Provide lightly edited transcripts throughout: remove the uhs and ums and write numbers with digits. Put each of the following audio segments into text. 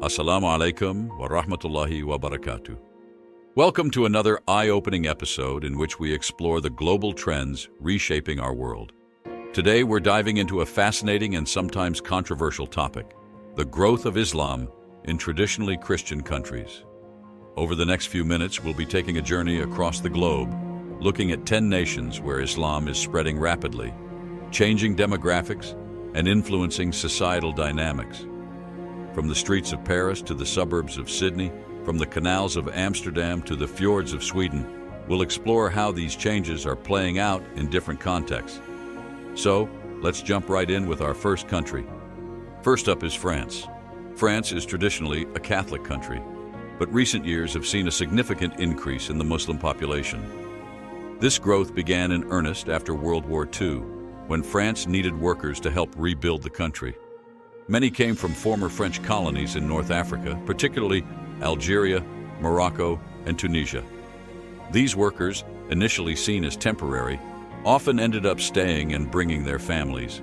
Assalamu alaikum wa rahmatullahi wa barakatuh. Welcome to another eye-opening episode in which we explore the global trends reshaping our world. Today we're diving into a fascinating and sometimes controversial topic, the growth of Islam in traditionally Christian countries. Over the next few minutes, we'll be taking a journey across the globe, looking at 10 nations where Islam is spreading rapidly, changing demographics, and influencing societal dynamics. From the streets of Paris to the suburbs of Sydney, from the canals of Amsterdam to the fjords of Sweden, we'll explore how these changes are playing out in different contexts. So, let's jump right in with our first country. First up is France. France is traditionally a Catholic country, but recent years have seen a significant increase in the Muslim population. This growth began in earnest after World War II, when France needed workers to help rebuild the country. Many came from former French colonies in North Africa, particularly Algeria, Morocco, and Tunisia. These workers, initially seen as temporary, often ended up staying and bringing their families.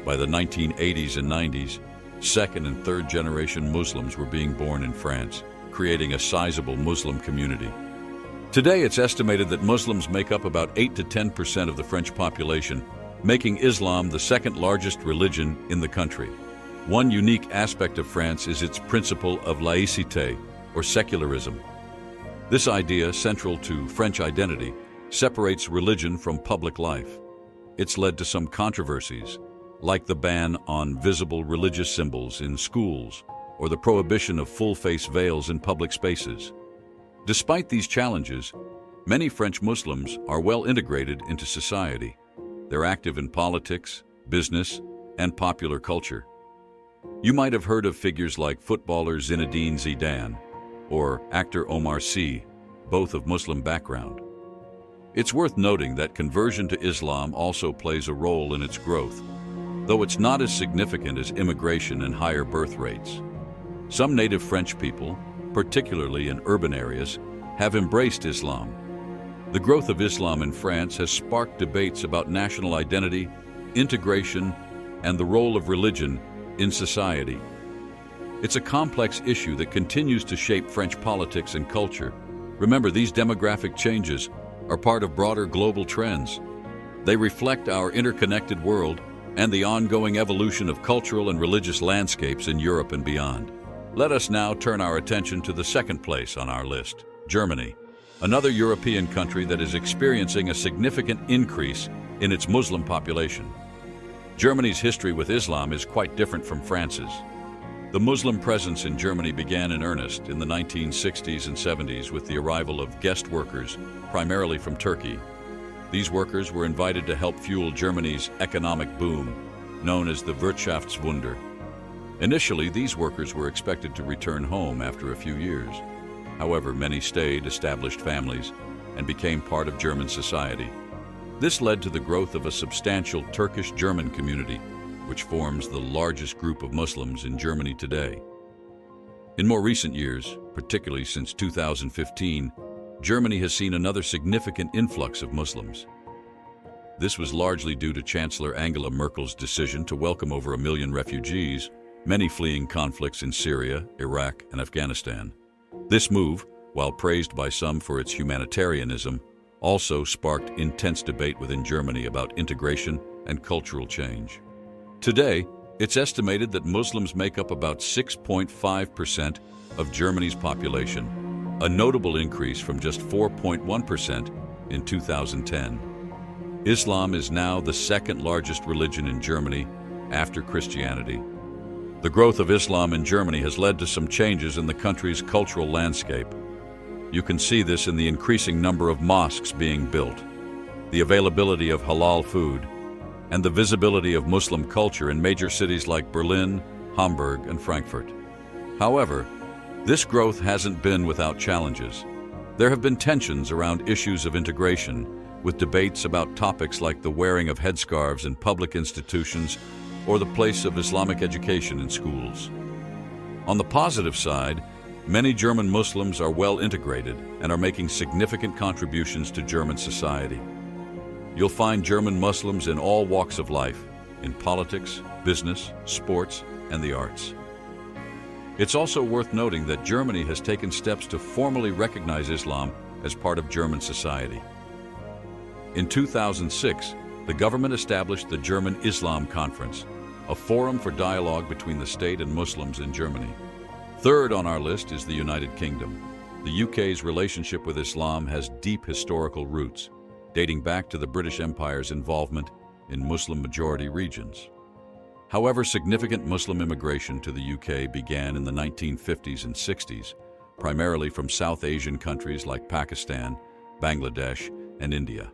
By the 1980s and 90s, second and third generation Muslims were being born in France, creating a sizable Muslim community. Today, it's estimated that Muslims make up about 8 to 10% of the French population, making Islam the second largest religion in the country. One unique aspect of France is its principle of laïcité, or secularism. This idea, central to French identity, separates religion from public life. It's led to some controversies, like the ban on visible religious symbols in schools or the prohibition of full-face veils in public spaces. Despite these challenges, many French Muslims are well integrated into society. They're active in politics, business, and popular culture. You might have heard of figures like footballer Zinedine Zidane or actor Omar Sy, both of Muslim background. It's worth noting that conversion to Islam also plays a role in its growth, though it's not as significant as immigration and higher birth rates. Some native French people, particularly in urban areas, have embraced Islam. The growth of Islam in France has sparked debates about national identity, integration, and the role of religion in society. It's a complex issue that continues to shape French politics and culture. Remember, these demographic changes are part of broader global trends. They reflect our interconnected world and the ongoing evolution of cultural and religious landscapes in Europe and beyond. Let us now turn our attention to the second place on our list, Germany, another European country that is experiencing a significant increase in its Muslim population. Germany's history with Islam is quite different from France's. The Muslim presence in Germany began in earnest in the 1960s and 70s with the arrival of guest workers, primarily from Turkey. These workers were invited to help fuel Germany's economic boom, known as the Wirtschaftswunder. Initially, these workers were expected to return home after a few years. However, many stayed, established families, and became part of German society. This led to the growth of a substantial Turkish-German community, which forms the largest group of Muslims in Germany today. In more recent years, particularly since 2015, Germany has seen another significant influx of Muslims. This was largely due to Chancellor Angela Merkel's decision to welcome over 1 million refugees, many fleeing conflicts in Syria, Iraq, and Afghanistan. This move, while praised by some for its humanitarianism, also sparked intense debate within Germany about integration and cultural change. Today, it's estimated that Muslims make up about 6.5% of Germany's population, a notable increase from just 4.1% in 2010. Islam is now the second largest religion in Germany after Christianity. The growth of Islam in Germany has led to some changes in the country's cultural landscape. You can see this in the increasing number of mosques being built, the availability of halal food, and the visibility of Muslim culture in major cities like Berlin, Hamburg, and Frankfurt. However, this growth hasn't been without challenges. There have been tensions around issues of integration, with debates about topics like the wearing of headscarves in public institutions or the place of Islamic education in schools. On the positive side, many German Muslims are well integrated and are making significant contributions to German society. You'll find German Muslims in all walks of life, in politics, business, sports, and the arts. It's also worth noting that Germany has taken steps to formally recognize Islam as part of German society. In 2006, the government established the German Islam Conference, a forum for dialogue between the state and Muslims in Germany. Third on our list is the United Kingdom. The UK's relationship with Islam has deep historical roots, dating back to the British Empire's involvement in Muslim-majority regions. However, significant Muslim immigration to the UK began in the 1950s and 60s, primarily from South Asian countries like Pakistan, Bangladesh, and India.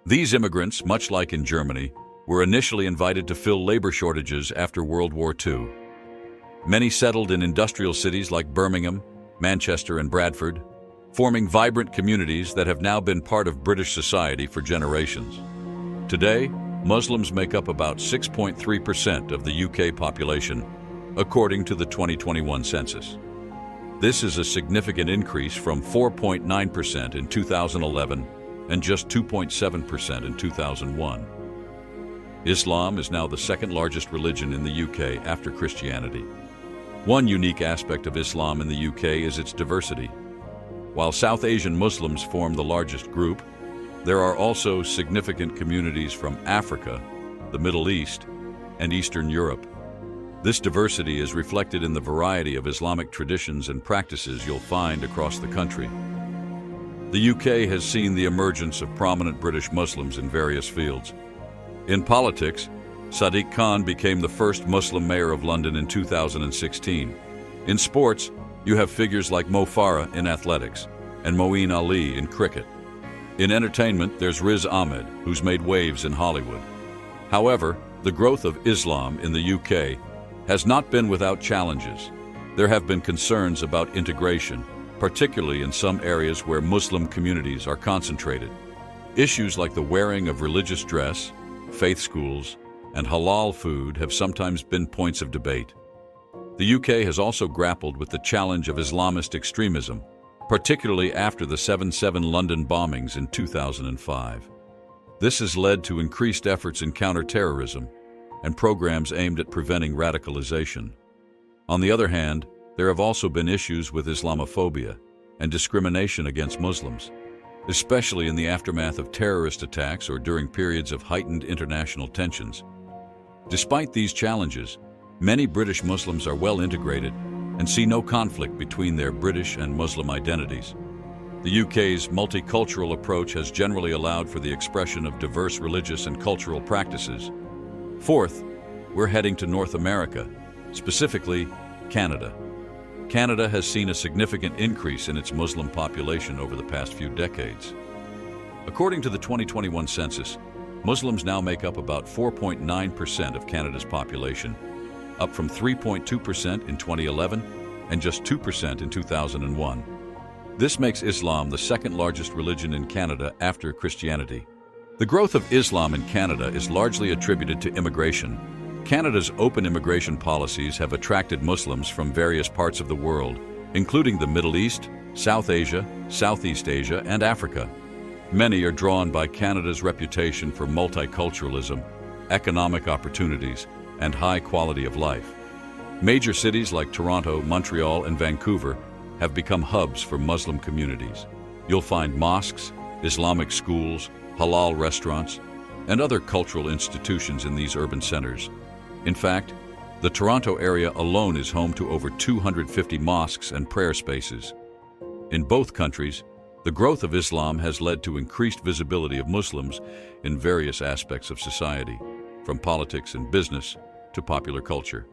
These immigrants, much like in Germany, were initially invited to fill labor shortages after World War II. Many settled in industrial cities like Birmingham, Manchester, and Bradford, forming vibrant communities that have now been part of British society for generations. Today, Muslims make up about 6.3% of the UK population, according to the 2021 census. This is a significant increase from 4.9% in 2011 and just 2.7% in 2001. Islam is now the second largest religion in the UK after Christianity. One unique aspect of Islam in the UK is its diversity. While South Asian Muslims form the largest group, there are also significant communities from Africa, the Middle East, and Eastern Europe. This diversity is reflected in the variety of Islamic traditions and practices you'll find across the country. The UK has seen the emergence of prominent British Muslims in various fields. In politics, Sadiq Khan became the first Muslim mayor of London in 2016. In sports, you have figures like Mo Farah in athletics and Moeen Ali in cricket. In entertainment, there's Riz Ahmed, who's made waves in Hollywood. However, the growth of Islam in the UK has not been without challenges. There have been concerns about integration, particularly in some areas where Muslim communities are concentrated. Issues like the wearing of religious dress, faith schools, and halal food have sometimes been points of debate. The UK has also grappled with the challenge of Islamist extremism, particularly after the 7/7 London bombings in 2005. This has led to increased efforts in counter-terrorism and programs aimed at preventing radicalization. On the other hand, there have also been issues with Islamophobia and discrimination against Muslims, especially in the aftermath of terrorist attacks or during periods of heightened international tensions. Despite these challenges, many British Muslims are well integrated and see no conflict between their British and Muslim identities. The UK's multicultural approach has generally allowed for the expression of diverse religious and cultural practices. Fourth, we're heading to North America, specifically Canada. Canada has seen a significant increase in its Muslim population over the past few decades. According to the 2021 census, Muslims now make up about 4.9% of Canada's population, up from 3.2% in 2011 and just 2% in 2001. This makes Islam the second largest religion in Canada after Christianity. The growth of Islam in Canada is largely attributed to immigration. Canada's open immigration policies have attracted Muslims from various parts of the world, including the Middle East, South Asia, Southeast Asia, and Africa. Many are drawn by Canada's reputation for multiculturalism, economic opportunities, and high quality of life. Major cities like Toronto, Montreal, and Vancouver have become hubs for Muslim communities. You'll find mosques, Islamic schools, halal restaurants, and other cultural institutions in these urban centers. In fact, the Toronto area alone is home to over 250 mosques and prayer spaces. In both countries, the growth of Islam has led to increased visibility of Muslims in various aspects of society, from politics and business to popular culture.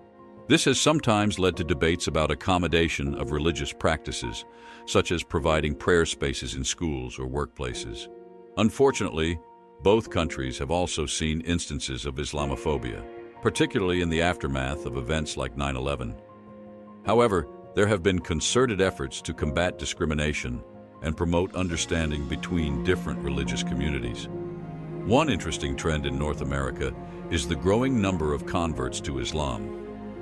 This has sometimes led to debates about accommodation of religious practices, such as providing prayer spaces in schools or workplaces. Unfortunately, both countries have also seen instances of Islamophobia, particularly in the aftermath of events like 9/11. However, there have been concerted efforts to combat discrimination and promote understanding between different religious communities. One interesting trend in North America is the growing number of converts to Islam.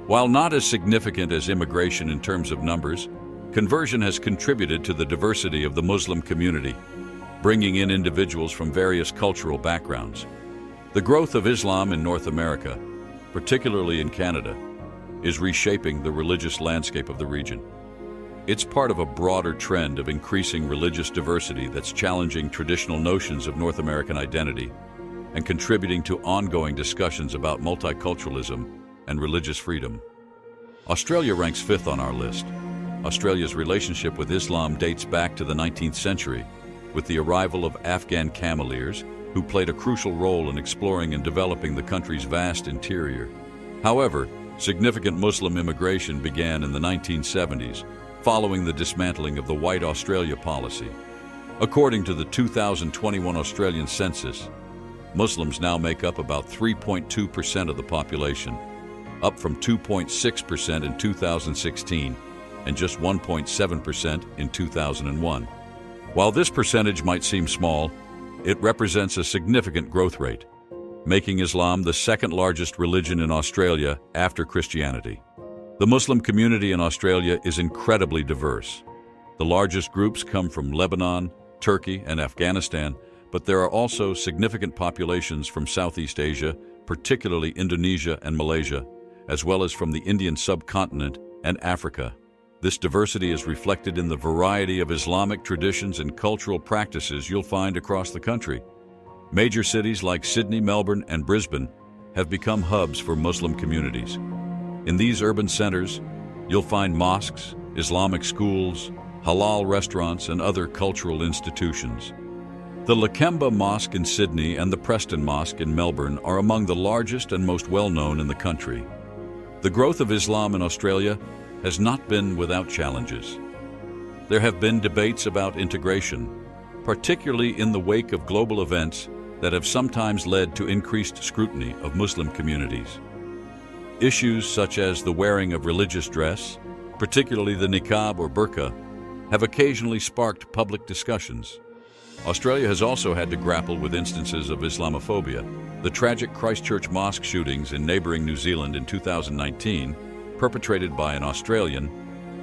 While not as significant as immigration in terms of numbers, conversion has contributed to the diversity of the Muslim community, bringing in individuals from various cultural backgrounds. The growth of Islam in North America, particularly in Canada, is reshaping the religious landscape of the region. It's part of a broader trend of increasing religious diversity that's challenging traditional notions of North American identity and contributing to ongoing discussions about multiculturalism and religious freedom. Australia ranks fifth on our list. Australia's relationship with Islam dates back to the 19th century, with the arrival of Afghan cameleers, who played a crucial role in exploring and developing the country's vast interior. However, significant Muslim immigration began in the 1970s, following the dismantling of the White Australia policy. According to the 2021 Australian census, Muslims now make up about 3.2% of the population, up from 2.6% in 2016 and just 1.7% in 2001. While this percentage might seem small, it represents a significant growth rate, making Islam the second largest religion in Australia after Christianity. The Muslim community in Australia is incredibly diverse. The largest groups come from Lebanon, Turkey, and Afghanistan, but there are also significant populations from Southeast Asia, particularly Indonesia and Malaysia, as well as from the Indian subcontinent and Africa. This diversity is reflected in the variety of Islamic traditions and cultural practices you'll find across the country. Major cities like Sydney, Melbourne, and Brisbane have become hubs for Muslim communities. In these urban centers, you'll find mosques, Islamic schools, halal restaurants, and other cultural institutions. The Lakemba Mosque in Sydney and the Preston Mosque in Melbourne are among the largest and most well-known in the country. The growth of Islam in Australia has not been without challenges. There have been debates about integration, particularly in the wake of global events that have sometimes led to increased scrutiny of Muslim communities. Issues such as the wearing of religious dress, particularly the niqab or burqa, have occasionally sparked public discussions. Australia has also had to grapple with instances of Islamophobia. The tragic Christchurch mosque shootings in neighboring New Zealand in 2019, perpetrated by an Australian,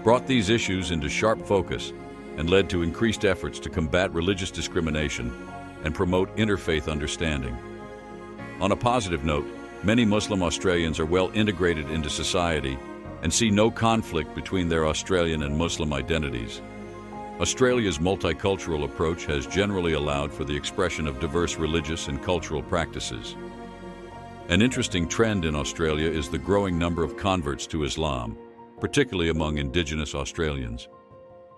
brought these issues into sharp focus and led to increased efforts to combat religious discrimination and promote interfaith understanding. On a positive note, many Muslim Australians are well integrated into society and see no conflict between their Australian and Muslim identities. Australia's multicultural approach has generally allowed for the expression of diverse religious and cultural practices. An interesting trend in Australia is the growing number of converts to Islam, particularly among Indigenous Australians.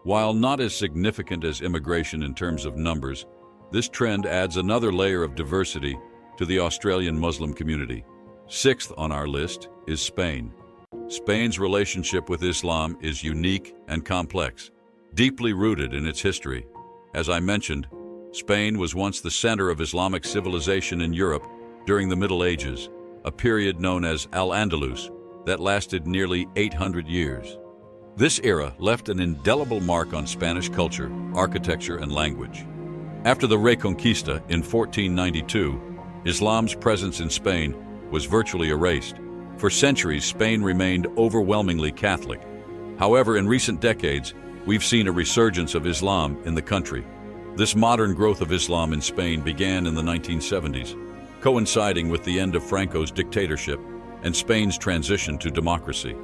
While not as significant as immigration in terms of numbers, this trend adds another layer of diversity to the Australian Muslim community. Sixth on our list is Spain. Spain's relationship with Islam is unique and complex, deeply rooted in its history. As I mentioned, Spain was once the center of Islamic civilization in Europe during the Middle Ages, a period known as Al-Andalus that lasted nearly 800 years. This era left an indelible mark on Spanish culture, architecture, and language. After the Reconquista in 1492, Islam's presence in Spain was virtually erased. For centuries, Spain remained overwhelmingly Catholic. However, in recent decades, we've seen a resurgence of Islam in the country. This modern growth of Islam in Spain began in the 1970s, coinciding with the end of Franco's dictatorship and Spain's transition to democracy.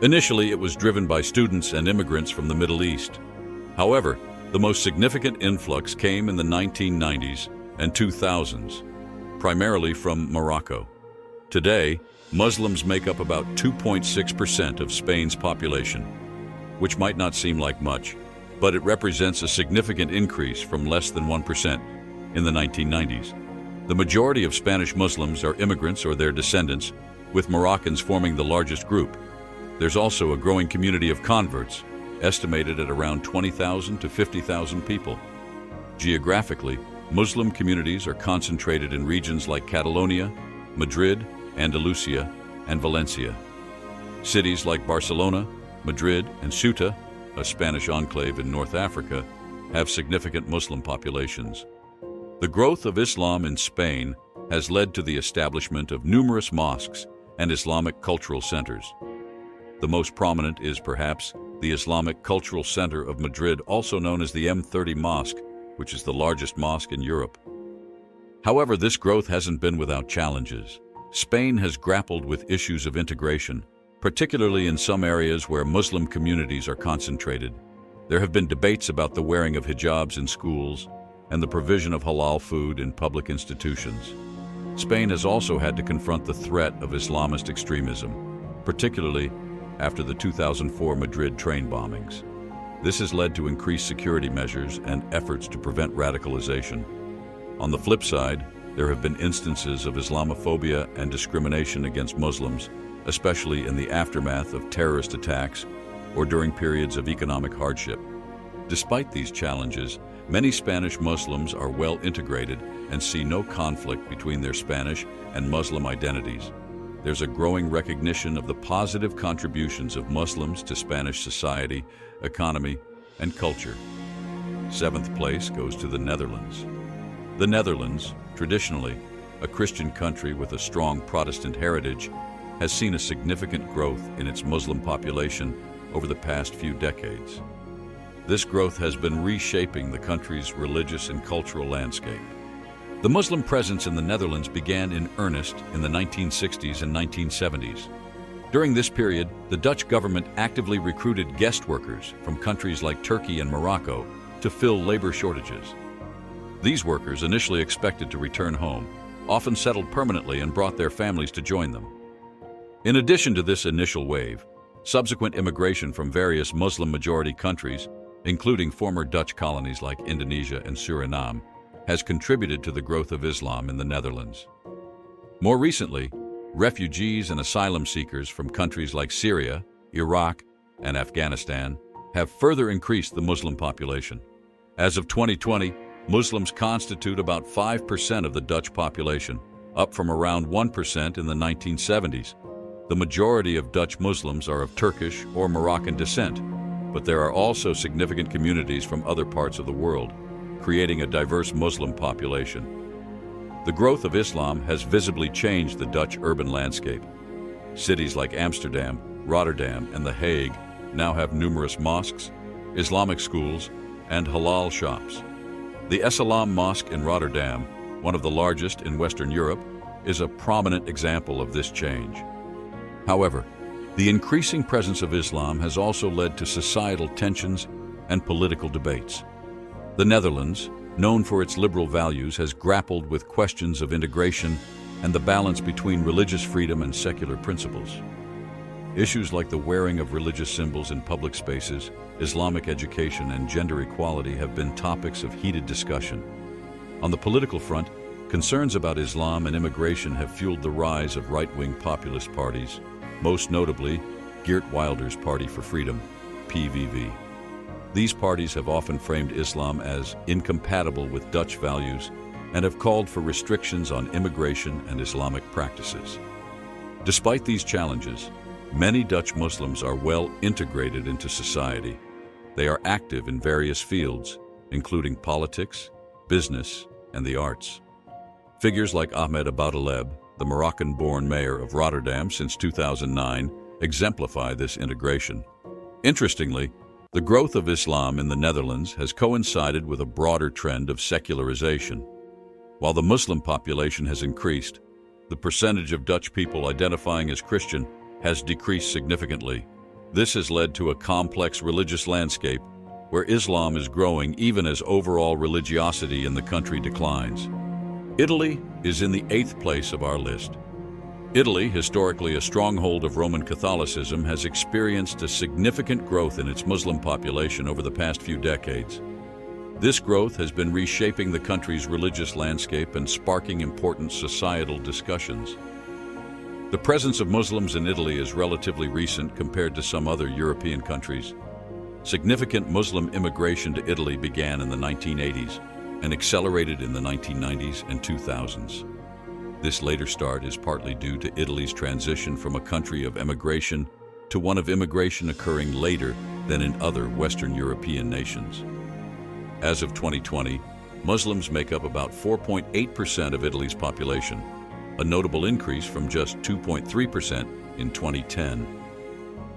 Initially, it was driven by students and immigrants from the Middle East. However, the most significant influx came in the 1990s and 2000s, primarily from Morocco. Today, Muslims make up about 2.6% of Spain's population, which might not seem like much, but it represents a significant increase from less than 1% in the 1990s. The majority of Spanish Muslims are immigrants or their descendants, with Moroccans forming the largest group. There's also a growing community of converts, estimated at around 20,000 to 50,000 people. Geographically, Muslim communities are concentrated in regions like Catalonia, Madrid, Andalusia, and Valencia. Cities like Barcelona, Madrid, and Ceuta, a Spanish enclave in North Africa, have significant Muslim populations. The growth of Islam in Spain has led to the establishment of numerous mosques and Islamic cultural centers. The most prominent is perhaps the Islamic Cultural Center of Madrid, also known as the M30 Mosque, which is the largest mosque in Europe. However, this growth hasn't been without challenges. Spain has grappled with issues of integration, particularly in some areas where Muslim communities are concentrated. There have been debates about the wearing of hijabs in schools and the provision of halal food in public institutions. Spain has also had to confront the threat of Islamist extremism, particularly after the 2004 Madrid train bombings. This has led to increased security measures and efforts to prevent radicalization. On the flip side, there have been instances of Islamophobia and discrimination against Muslims, especially in the aftermath of terrorist attacks or during periods of economic hardship. Despite these challenges, many Spanish Muslims are well integrated and see no conflict between their Spanish and Muslim identities. There's a growing recognition of the positive contributions of Muslims to Spanish society, economy, and culture. Seventh place goes to the Netherlands. The Netherlands, traditionally a Christian country with a strong Protestant heritage, has seen a significant growth in its Muslim population over the past few decades. This growth has been reshaping the country's religious and cultural landscape. The Muslim presence in the Netherlands began in earnest in the 1960s and 1970s. During this period, the Dutch government actively recruited guest workers from countries like Turkey and Morocco to fill labor shortages. These workers, initially expected to return home, often settled permanently and brought their families to join them. In addition to this initial wave, subsequent immigration from various Muslim-majority countries, including former Dutch colonies like Indonesia and Suriname, has contributed to the growth of Islam in the Netherlands. More recently, refugees and asylum seekers from countries like Syria, Iraq, and Afghanistan have further increased the Muslim population. As of 2020, Muslims constitute about 5% of the Dutch population, up from around 1% in the 1970s. The majority of Dutch Muslims are of Turkish or Moroccan descent, but there are also significant communities from other parts of the world, creating a diverse Muslim population. The growth of Islam has visibly changed the Dutch urban landscape. Cities like Amsterdam, Rotterdam, and The Hague now have numerous mosques, Islamic schools, and halal shops. The Essalam Mosque in Rotterdam, one of the largest in Western Europe, is a prominent example of this change. However, the increasing presence of Islam has also led to societal tensions and political debates. The Netherlands, known for its liberal values, has grappled with questions of integration and the balance between religious freedom and secular principles. Issues like the wearing of religious symbols in public spaces, Islamic education, and gender equality have been topics of heated discussion. On the political front, concerns about Islam and immigration have fueled the rise of right-wing populist parties, most notably Geert Wilders' Party for Freedom, PVV. These parties have often framed Islam as incompatible with Dutch values and have called for restrictions on immigration and Islamic practices. Despite these challenges, many Dutch Muslims are well integrated into society. They are active in various fields, including politics, business, and the arts. Figures like Ahmed Aboutaleb, the Moroccan-born mayor of Rotterdam since 2009, exemplify this integration. Interestingly, the growth of Islam in the Netherlands has coincided with a broader trend of secularization. While the Muslim population has increased, the percentage of Dutch people identifying as Christian has decreased significantly. This has led to a complex religious landscape where Islam is growing even as overall religiosity in the country declines. Italy is in the 8th place of our list. Italy, historically a stronghold of Roman Catholicism, has experienced a significant growth in its Muslim population over the past few decades. This growth has been reshaping the country's religious landscape and sparking important societal discussions. The presence of Muslims in Italy is relatively recent compared to some other European countries. Significant Muslim immigration to Italy began in the 1980s and accelerated in the 1990s and 2000s. This later start is partly due to Italy's transition from a country of emigration to one of immigration occurring later than in other Western European nations. As of 2020, Muslims make up about 4.8% of Italy's population, a notable increase from just 2.3% in 2010.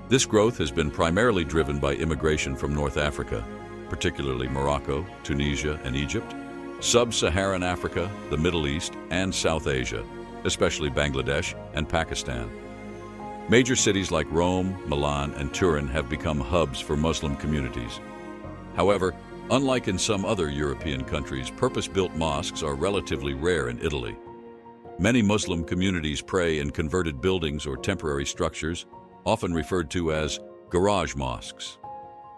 This growth has been primarily driven by immigration from North Africa, particularly Morocco, Tunisia, and Egypt, Sub-Saharan Africa, the Middle East, and South Asia, especially Bangladesh and Pakistan. Major cities like Rome, Milan, and Turin have become hubs for Muslim communities. However, unlike in some other European countries, purpose-built mosques are relatively rare in Italy. Many Muslim communities pray in converted buildings or temporary structures, often referred to as garage mosques.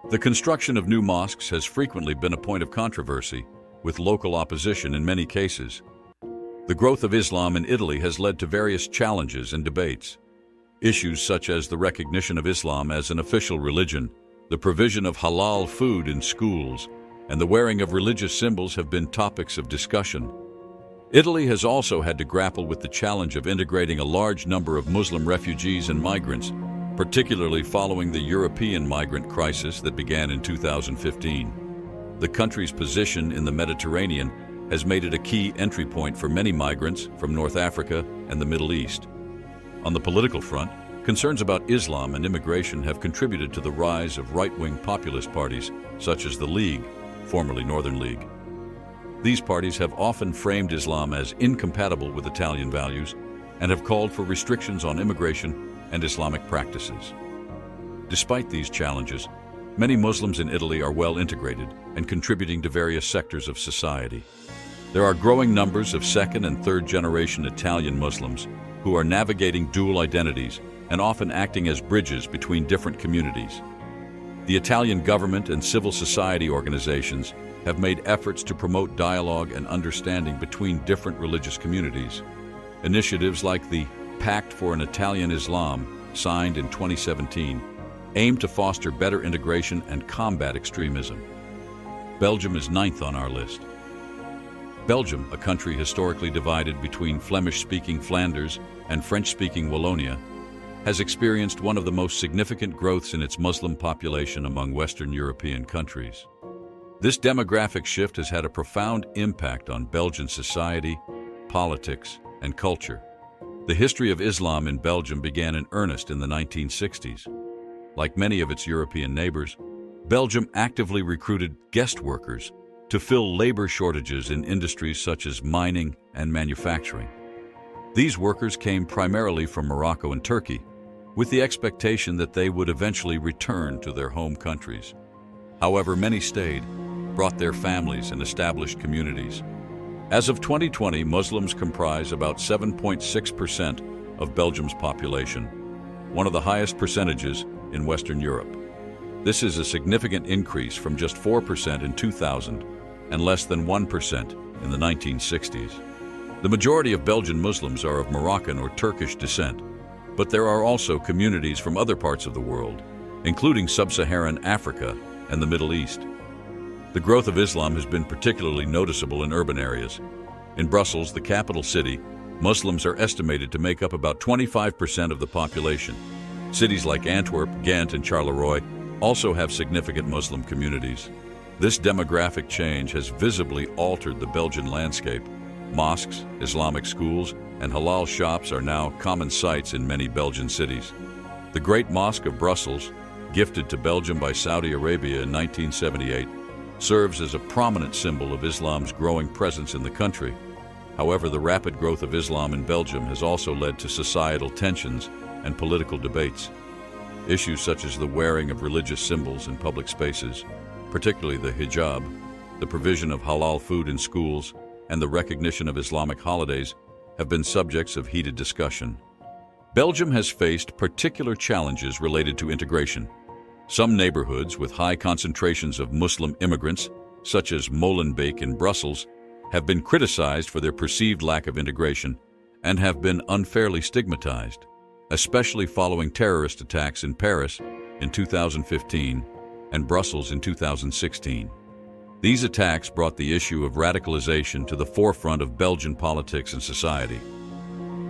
The construction of new mosques has frequently been a point of controversy, with local opposition in many cases. The growth of Islam in Italy has led to various challenges and debates. Issues such as the recognition of Islam as an official religion, the provision of halal food in schools, and the wearing of religious symbols have been topics of discussion. Italy has also had to grapple with the challenge of integrating a large number of Muslim refugees and migrants, particularly following the European migrant crisis that began in 2015. The country's position in the Mediterranean has made it a key entry point for many migrants from North Africa and the Middle East. On the political front, concerns about Islam and immigration have contributed to the rise of right-wing populist parties such as the League, formerly Northern League. These parties have often framed Islam as incompatible with Italian values and have called for restrictions on immigration and Islamic practices. Despite these challenges, many Muslims in Italy are well integrated and contributing to various sectors of society. There are growing numbers of second- and third-generation Italian Muslims who are navigating dual identities and often acting as bridges between different communities. The Italian government and civil society organizations have made efforts to promote dialogue and understanding between different religious communities. Initiatives like the Pact for an Italian Islam, signed in 2017, aim to foster better integration and combat extremism. Belgium is ninth on our list. Belgium, a country historically divided between Flemish-speaking Flanders and French-speaking Wallonia, has experienced one of the most significant growths in its Muslim population among Western European countries. This demographic shift has had a profound impact on Belgian society, politics, and culture. The history of Islam in Belgium began in earnest in the 1960s. Like many of its European neighbors, Belgium actively recruited guest workers to fill labor shortages in industries such as mining and manufacturing. These workers came primarily from Morocco and Turkey, with the expectation that they would eventually return to their home countries. However, many stayed, brought their families, and established communities. As of 2020, Muslims comprise about 7.6% of Belgium's population, one of the highest percentages in Western Europe. This is a significant increase from just 4% in 2000 and less than 1% in the 1960s. The majority of Belgian Muslims are of Moroccan or Turkish descent, but there are also communities from other parts of the world, including sub-Saharan Africa and the Middle East. The growth of Islam has been particularly noticeable in urban areas. In Brussels, the capital city, Muslims are estimated to make up about 25% of the population. Cities like Antwerp, Ghent, and Charleroi also have significant Muslim communities. This demographic change has visibly altered the Belgian landscape. Mosques, Islamic schools, and halal shops are now common sights in many Belgian cities. The Great Mosque of Brussels, gifted to Belgium by Saudi Arabia in 1978, serves as a prominent symbol of Islam's growing presence in the country. However, the rapid growth of Islam in Belgium has also led to societal tensions and political debates. Issues such as the wearing of religious symbols in public spaces, particularly the hijab, the provision of halal food in schools, and the recognition of Islamic holidays have been subjects of heated discussion. Belgium has faced particular challenges related to integration. Some neighborhoods with high concentrations of Muslim immigrants, such as Molenbeek in Brussels, have been criticized for their perceived lack of integration and have been unfairly stigmatized, especially following terrorist attacks in Paris in 2015 and Brussels in 2016. These attacks brought the issue of radicalization to the forefront of Belgian politics and society.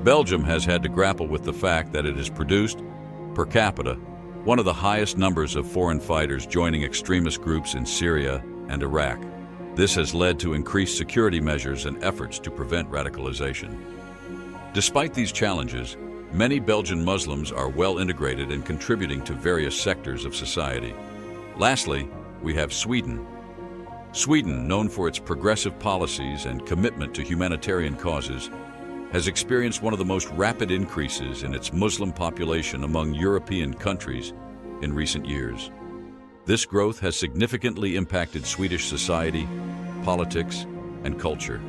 Belgium has had to grapple with the fact that it has produced, per capita, one of the highest numbers of foreign fighters joining extremist groups in Syria and Iraq. This has led to increased security measures and efforts to prevent radicalization. Despite these challenges, many Belgian Muslims are well integrated and contributing to various sectors of society. Lastly, we have Sweden. Sweden, known for its progressive policies and commitment to humanitarian causes, has experienced one of the most rapid increases in its Muslim population among European countries in recent years. This growth has significantly impacted Swedish society, politics, and culture.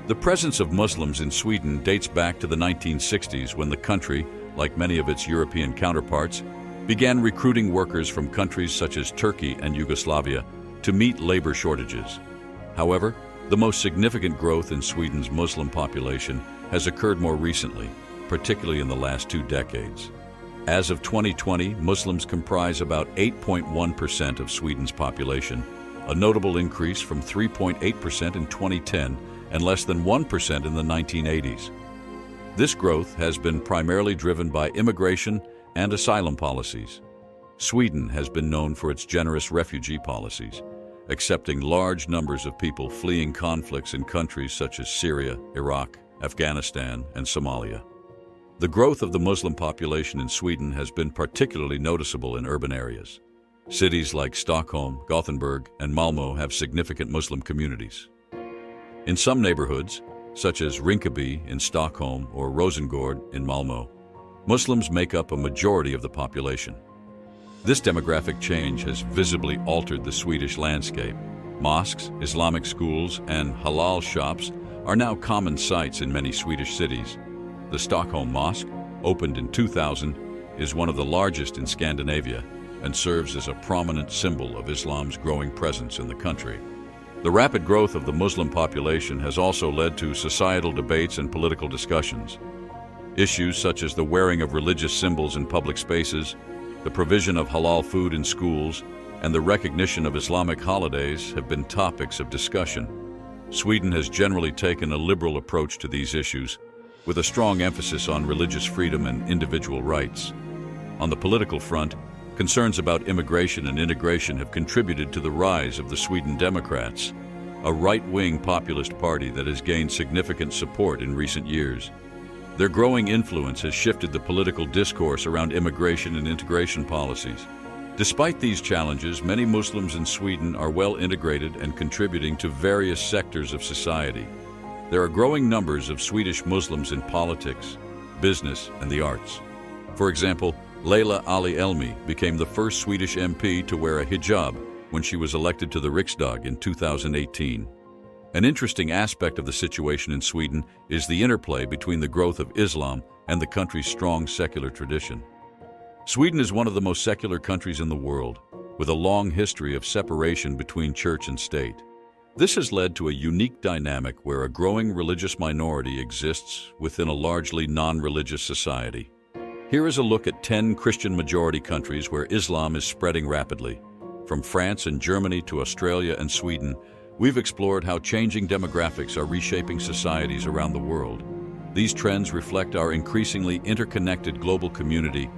The presence of Muslims in Sweden dates back to the 1960s when the country, like many of its European counterparts, began recruiting workers from countries such as Turkey and Yugoslavia to meet labor shortages. However, the most significant growth in Sweden's Muslim population has occurred more recently, particularly in the last 2 decades. As of 2020, Muslims comprise about 8.1% of Sweden's population, a notable increase from 3.8% in 2010 and less than 1% in the 1980s. This growth has been primarily driven by immigration and asylum policies. Sweden has been known for its generous refugee policies, accepting large numbers of people fleeing conflicts in countries such as Syria, Iraq, Afghanistan, and Somalia. The growth of the Muslim population in Sweden has been particularly noticeable in urban areas. Cities like Stockholm, Gothenburg, and Malmö have significant Muslim communities. In some neighborhoods, such as Rinkeby in Stockholm or Rosengård in Malmö, Muslims make up a majority of the population. This demographic change has visibly altered the Swedish landscape. Mosques, Islamic schools, and halal shops are now common sights in many Swedish cities. The Stockholm Mosque, opened in 2000, is one of the largest in Scandinavia and serves as a prominent symbol of Islam's growing presence in the country. The rapid growth of the Muslim population has also led to societal debates and political discussions. Issues such as the wearing of religious symbols in public spaces, the provision of halal food in schools, and the recognition of Islamic holidays have been topics of discussion. Sweden has generally taken a liberal approach to these issues, with a strong emphasis on religious freedom and individual rights. On the political front, concerns about immigration and integration have contributed to the rise of the Sweden Democrats, a right-wing populist party that has gained significant support in recent years. Their growing influence has shifted the political discourse around immigration and integration policies. Despite these challenges, many Muslims in Sweden are well integrated and contributing to various sectors of society. There are growing numbers of Swedish Muslims in politics, business, and the arts. For example, Leila Ali Elmi became the first Swedish MP to wear a hijab when she was elected to the Riksdag in 2018. An interesting aspect of the situation in Sweden is the interplay between the growth of Islam and the country's strong secular tradition. Sweden is one of the most secular countries in the world, with a long history of separation between church and state. This has led to a unique dynamic where a growing religious minority exists within a largely non-religious society. Here is a look at 10 Christian-majority countries where Islam is spreading rapidly. From France and Germany to Australia and Sweden, we've explored how changing demographics are reshaping societies around the world. These trends reflect our increasingly interconnected global community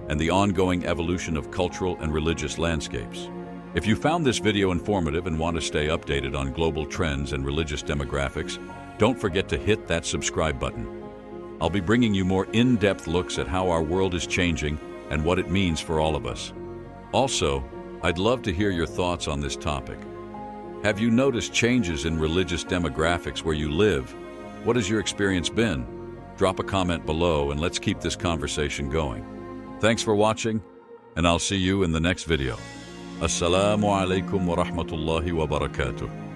and the ongoing evolution of cultural and religious landscapes. If you found this video informative and want to stay updated on global trends and religious demographics, don't forget to hit that subscribe button. I'll be bringing you more in-depth looks at how our world is changing and what it means for all of us. Also, I'd love to hear your thoughts on this topic. Have you noticed changes in religious demographics where you live? What has your experience been? Drop a comment below and let's keep this conversation going. Thanks for watching, and I'll see you in the next video. Assalamu alaikum wa rahmatullahi wa barakatuh.